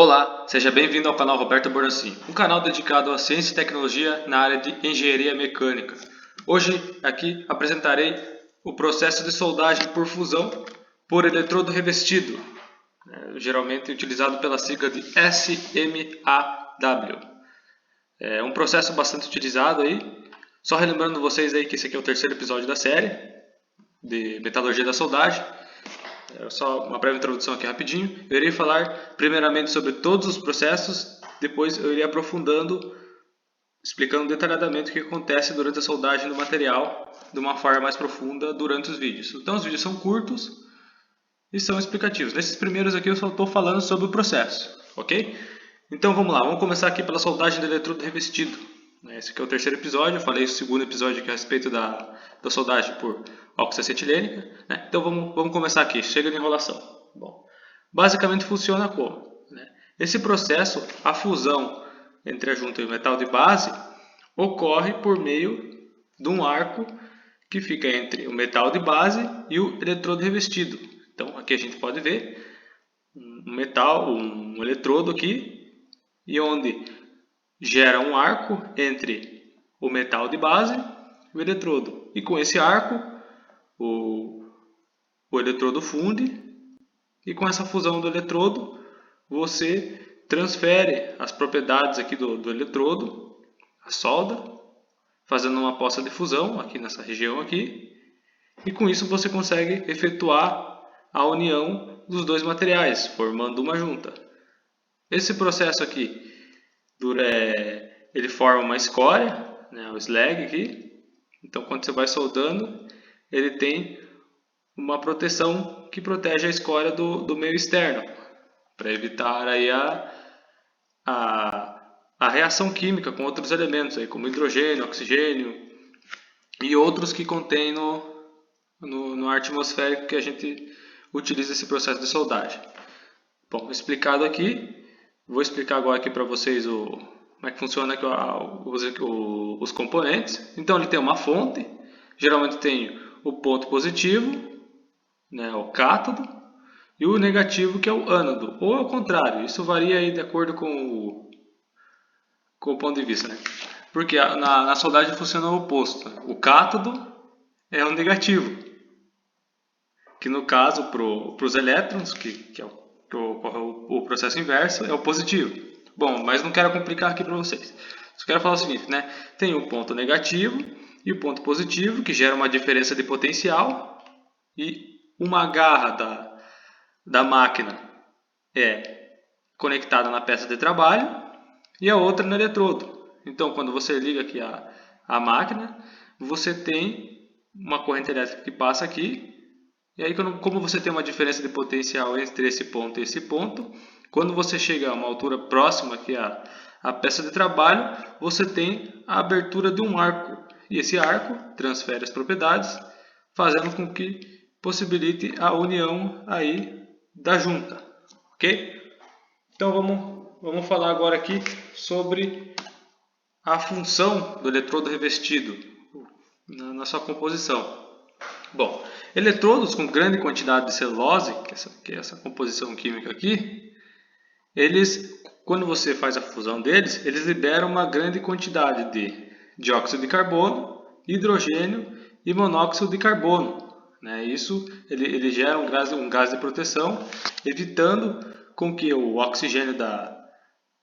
Olá, seja bem-vindo ao canal Roberto Bornacin, um canal dedicado à ciência e tecnologia na área de engenharia mecânica. Hoje aqui apresentarei o processo de soldagem por fusão por eletrodo revestido, geralmente utilizado pela sigla de SMAW. É um processo bastante utilizado aí. Só relembrando vocês aí que esse aqui é o terceiro episódio da série de metalurgia da soldagem. Só uma breve introdução aqui rapidinho. Eu irei falar primeiramente sobre todos os processos, depois eu irei aprofundando, explicando detalhadamente o que acontece durante a soldagem do material de uma forma mais profunda durante os vídeos. Então os vídeos são curtos e são explicativos. Nesses primeiros aqui eu só estou falando sobre o processo, ok? Então vamos lá, vamos começar aqui pela soldagem do eletrodo revestido. Esse aqui é o terceiro episódio, eu falei o segundo episódio aqui a respeito da soldagem por oxiacetilênica. Então vamos começar aqui, chega de enrolação. Bom, basicamente funciona como? Esse processo, a fusão entre a junta e o metal de base, ocorre por meio de um arco que fica entre o metal de base e o eletrodo revestido. Então aqui a gente pode ver um eletrodo aqui, e onde gera um arco entre o metal de base e o eletrodo. E com esse arco, o eletrodo funde, e com essa fusão do eletrodo, você transfere as propriedades aqui do eletrodo, a solda, fazendo uma poça de fusão aqui nessa região aqui, e com isso você consegue efetuar a união dos dois materiais, formando uma junta. Esse processo aqui ele forma uma escória, o slag aqui. Então quando você vai soldando, ele tem uma proteção que protege a escória do meio externo, para evitar aí a reação química com outros elementos, aí, como hidrogênio, oxigênio e outros que contém no ar atmosférico que a gente utiliza esse processo de soldagem. Bom, explicado aqui. Vou explicar agora aqui para vocês como é que funciona aqui, os componentes. Então ele tem uma fonte, geralmente tem o ponto positivo, o cátodo, e o negativo, que é o ânodo, ou ao contrário. Isso varia aí de acordo com o ponto de vista. Porque na soldagem funciona o oposto. O cátodo é o negativo, que no caso para os elétrons, que é o processo inverso, é o positivo. Bom, mas não quero complicar aqui para vocês. Só quero falar o seguinte, tem o ponto negativo e o ponto positivo, que gera uma diferença de potencial, e uma garra da máquina é conectada na peça de trabalho e a outra no eletrodo. Então, quando você liga aqui a máquina, você tem uma corrente elétrica que passa aqui. E aí, como você tem uma diferença de potencial entre esse ponto e esse ponto, quando você chega a uma altura próxima aqui à peça de trabalho, você tem a abertura de um arco. E esse arco transfere as propriedades, fazendo com que possibilite a união aí da junta. Ok? Então vamos falar agora aqui sobre a função do eletrodo revestido na sua composição. Bom, eletrodos com grande quantidade de celulose, que é essa composição química aqui, quando você faz a fusão deles, eles liberam uma grande quantidade de dióxido de carbono, hidrogênio e monóxido de carbono. Isso ele gera um gás de proteção, evitando com que o oxigênio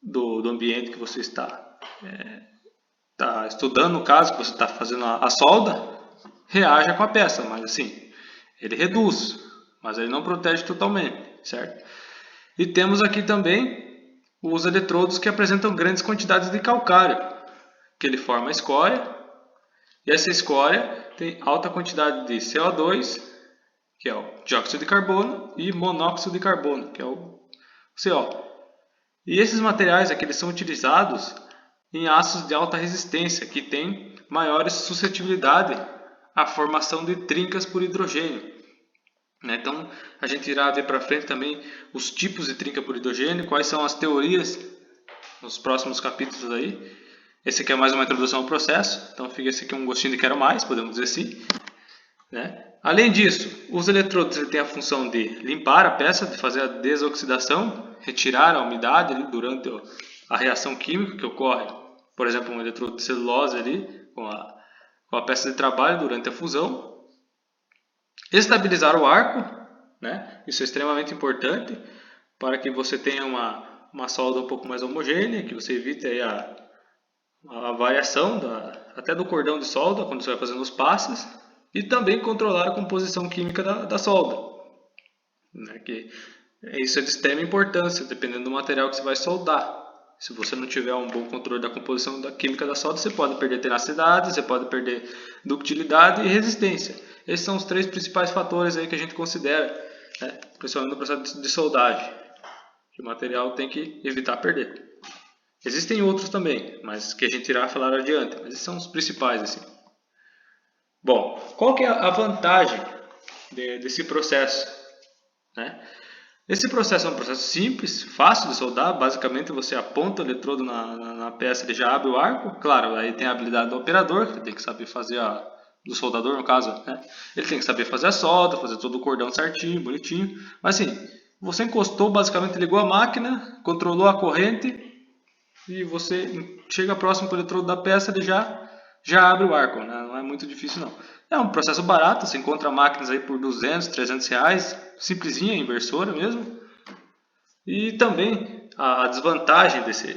do ambiente que você está estudando, no caso, que você está fazendo a solda, reaja com a peça, mas assim, ele reduz, mas ele não protege totalmente, certo? E temos aqui também os eletrodos que apresentam grandes quantidades de calcário, que ele forma a escória, e essa escória tem alta quantidade de CO2, que é o dióxido de carbono, e monóxido de carbono, que é o CO. E esses materiais aqui eles são utilizados em aços de alta resistência, que têm maior suscetibilidade à formação de trincas por hidrogênio. Então a gente irá ver para frente também os tipos de trinca por hidrogênio, quais são as teorias nos próximos capítulos aí. Esse aqui é mais uma introdução ao processo, então fica esse aqui um gostinho de quero mais, podemos dizer assim. Além disso, os eletrodos têm a função de limpar a peça, de fazer a desoxidação, retirar a umidade ali durante a reação química que ocorre, por exemplo, um eletrodo de celulose ali com a peça de trabalho durante a fusão. Estabilizar o arco, né? Isso é extremamente importante para que você tenha uma solda um pouco mais homogênea, que você evite aí a variação até do cordão de solda quando você vai fazendo os passes, e também controlar a composição química da solda, né? Que isso é de extrema importância, dependendo do material que você vai soldar. Se você não tiver um bom controle da composição química da solda, você pode perder tenacidade, você pode perder ductilidade e resistência. Esses são os 3 principais fatores aí que a gente considera, né, principalmente no processo de soldagem, que o material tem que evitar perder. Existem outros também, mas que a gente irá falar adiante, mas esses são os principais assim. Bom, qual que é a vantagem desse processo, né? Esse processo é um processo simples, fácil de soldar. Basicamente você aponta o eletrodo na peça, ele já abre o arco. Claro, aí tem a habilidade do operador, que tem que saber fazer do soldador no caso, né? Ele tem que saber fazer a solda, fazer todo o cordão certinho, bonitinho. Mas assim, você encostou, basicamente ligou a máquina, controlou a corrente e você chega próximo com o eletrodo da peça, ele já abre o arco, né? Não é muito difícil não. É um processo barato, você encontra máquinas aí por 200, 300 reais, simplesinha, inversora mesmo. E também a desvantagem desse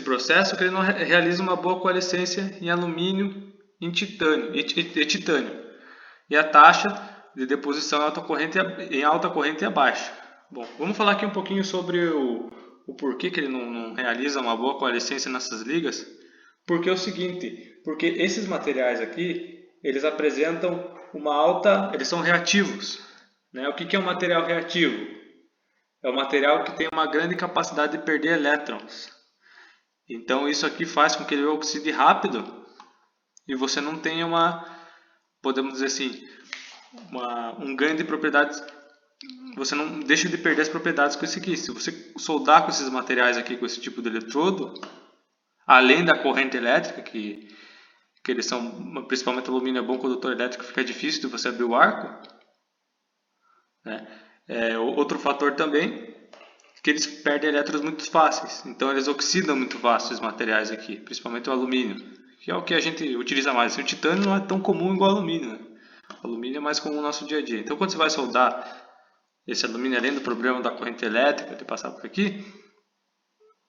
processo é que ele não realiza uma boa coalescência em alumínio e titânio. E a taxa de deposição em alta corrente é baixa. Bom, vamos falar aqui um pouquinho sobre o porquê que ele não realiza uma boa coalescência nessas ligas. Porque é o seguinte, porque esses materiais aqui, eles apresentam eles são reativos, né? O que é um material reativo? É um material que tem uma grande capacidade de perder elétrons. Então isso aqui faz com que ele oxide rápido e você não tenha podemos dizer assim, um ganho de propriedades. Você não deixa de perder as propriedades com isso aqui. Se você soldar com esses materiais aqui, com esse tipo de eletrodo, além da corrente elétrica, que eles são, principalmente o alumínio é bom condutor elétrico, fica difícil de você abrir o arco, né? Outro fator também, que eles perdem elétrons muito fáceis, então eles oxidam muito fácil esses materiais aqui, principalmente o alumínio, que é o que a gente utiliza mais. O titânio não é tão comum igual o alumínio, né? O alumínio é mais comum no nosso dia a dia. Então quando você vai soldar esse alumínio, além do problema da corrente elétrica de passar por aqui,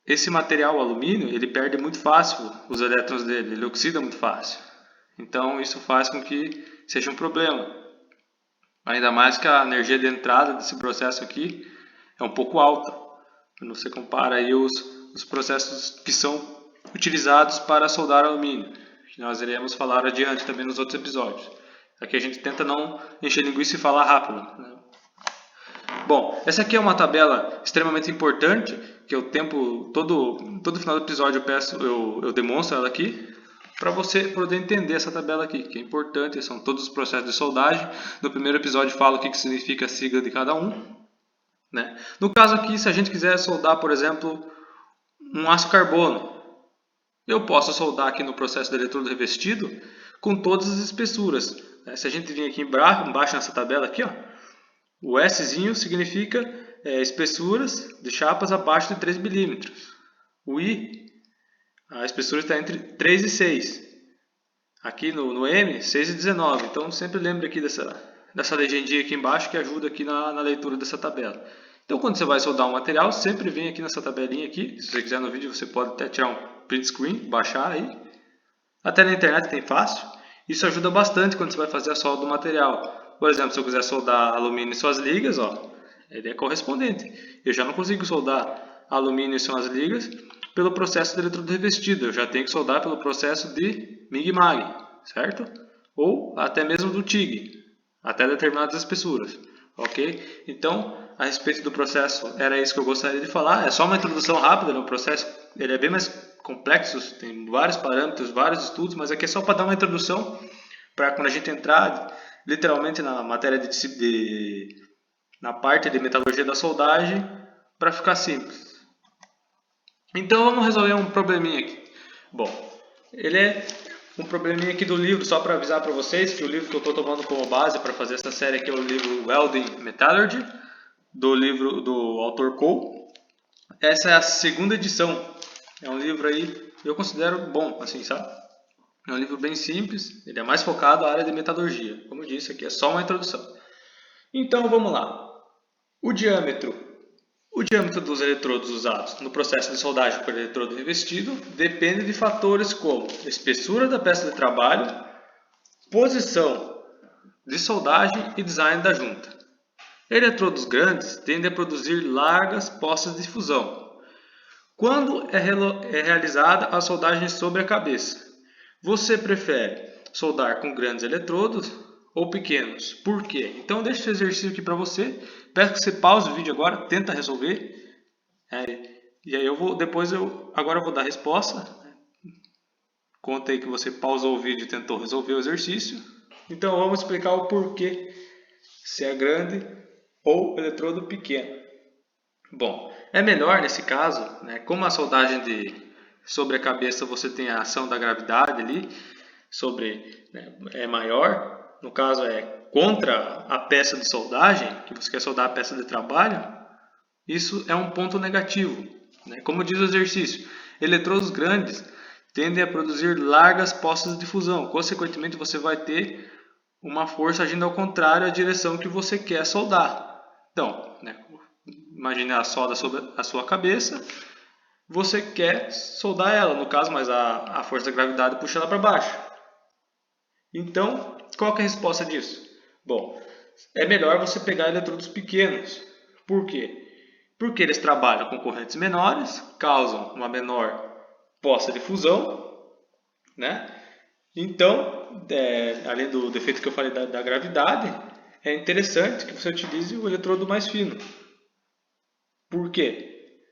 esse material, o alumínio, ele perde muito fácil os elétrons dele, ele oxida muito fácil. Então isso faz com que seja um problema. Ainda mais que a energia de entrada desse processo aqui é um pouco alta. Quando você compara aí os processos que são utilizados para soldar alumínio, que nós iremos falar adiante também nos outros episódios. Aqui a gente tenta não encher linguiça e falar rápido, né? Bom, essa aqui é uma tabela extremamente importante, que eu todo final do episódio eu demonstro ela aqui, para você poder entender essa tabela aqui, que é importante, são todos os processos de soldagem. No primeiro episódio falo o que significa a sigla de cada um, né? No caso aqui, se a gente quiser soldar, por exemplo, um aço carbono, eu posso soldar aqui no processo do eletrodo revestido com todas as espessuras. Se a gente vir aqui embaixo nessa tabela aqui, ó, o Szinho significa espessuras de chapas abaixo de 3 milímetros. O I, a espessura está entre 3 e 6. Aqui no M, 6 e 19. Então sempre lembre aqui dessa legendinha aqui embaixo que ajuda aqui na leitura dessa tabela. Então quando você vai soldar um material, sempre vem aqui nessa tabelinha aqui. Se você quiser no vídeo, você pode até tirar um print screen, baixar aí. Até na internet tem fácil. Isso ajuda bastante quando você vai fazer a solda do material. Por exemplo, se eu quiser soldar alumínio em suas ligas, ó, ele é correspondente. Eu já não consigo soldar alumínio em suas ligas pelo processo de eletrodo revestido. Eu já tenho que soldar pelo processo de MIG-MAG, certo? Ou até mesmo do TIG, até determinadas espessuras. Ok? Então, a respeito do processo, era isso que eu gostaria de falar. É só uma introdução rápida no processo. Ele é bem mais complexo, tem vários parâmetros, vários estudos, mas aqui é só para dar uma introdução para quando a gente entrar literalmente na matéria na parte de metalurgia da soldagem, para ficar simples. Então vamos resolver um probleminha aqui. Bom, Um probleminha aqui do livro, só para avisar para vocês que o livro que eu estou tomando como base para fazer essa série aqui é o livro Welding Metallurgy, do livro do autor Cole. Essa é a segunda edição. É um livro aí, eu considero bom, assim, sabe? É um livro bem simples, ele é mais focado na área de metalurgia. Como eu disse, aqui é só uma introdução. Então, vamos lá. O diâmetro dos eletrodos usados no processo de soldagem por eletrodo revestido depende de fatores como espessura da peça de trabalho, posição de soldagem e design da junta. Eletrodos grandes tendem a produzir largas poças de fusão. Quando é realizada a soldagem sobre a cabeça, você prefere soldar com grandes eletrodos ou pequenos? Por quê? Então deixa esse exercício aqui para você. Peço que você pause o vídeo agora, tenta resolver. E aí agora eu vou dar a resposta. Conta aí que você pausou o vídeo e tentou resolver o exercício. Então vamos explicar o porquê se é grande ou eletrodo pequeno. Bom, é melhor nesse caso, né, como a soldagem sobre a cabeça você tem a ação da gravidade ali, é maior, no caso é contra a peça de soldagem, que você quer soldar a peça de trabalho, isso é um ponto negativo. Né? Como diz o exercício, eletrodos grandes tendem a produzir largas poças de fusão, consequentemente você vai ter uma força agindo ao contrário à direção que você quer soldar. Então, né, imagine a solda sobre a sua cabeça, você quer soldar ela, no caso, mas a força da gravidade puxa ela para baixo. Então, qual que é a resposta disso? Bom, é melhor você pegar eletrodos pequenos. Por quê? Porque eles trabalham com correntes menores, causam uma menor poça de fusão, né? Então, além do defeito que eu falei da gravidade, é interessante que você utilize o eletrodo mais fino. Por quê?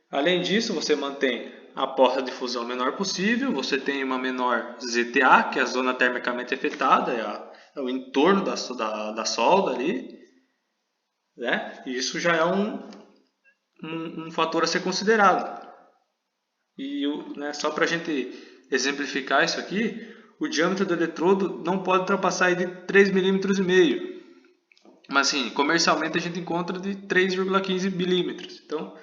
Além disso, você mantém a poça de fusão menor possível, você tem uma menor ZTA, que é a zona termicamente afetada, é o entorno da solda ali, né? E isso já é um fator a ser considerado. E né, só para a gente exemplificar isso aqui, o diâmetro do eletrodo não pode ultrapassar de 3,5 mm. Mas assim, comercialmente a gente encontra de 3,15 milímetros. Então,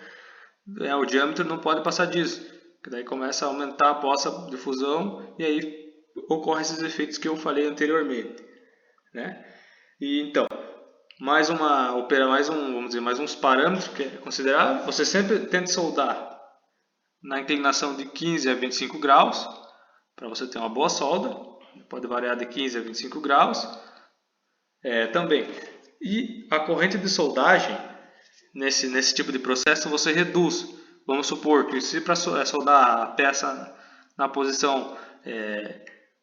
o diâmetro não pode passar disso. Que daí começa a aumentar a poça de fusão e aí ocorrem esses efeitos que eu falei anteriormente. Né? E então, mais uns parâmetros que é considerável. Você sempre tenta soldar na inclinação de 15 a 25 graus, para você ter uma boa solda, pode variar de 15 a 25 graus também. E a corrente de soldagem, nesse tipo de processo, você reduz. Vamos supor que se para soldar a peça na posição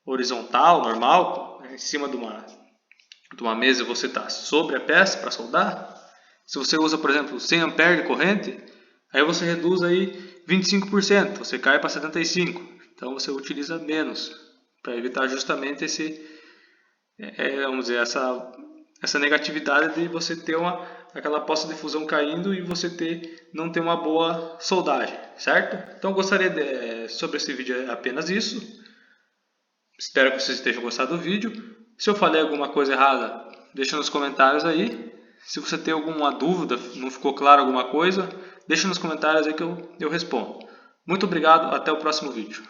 horizontal, normal, em cima de uma mesa você está sobre a peça para soldar, se você usa, por exemplo, 100 A de corrente, aí você reduz aí 25%, você cai para 75%. Então você utiliza menos para evitar justamente vamos dizer, essa negatividade de você ter aquela poça de fusão caindo e você não ter uma boa soldagem, certo? Então eu gostaria sobre esse vídeo é apenas isso. Espero que vocês tenham gostado do vídeo. Se eu falei alguma coisa errada, deixa nos comentários aí. Se você tem alguma dúvida, não ficou claro alguma coisa, deixa nos comentários aí que eu respondo. Muito obrigado, até o próximo vídeo.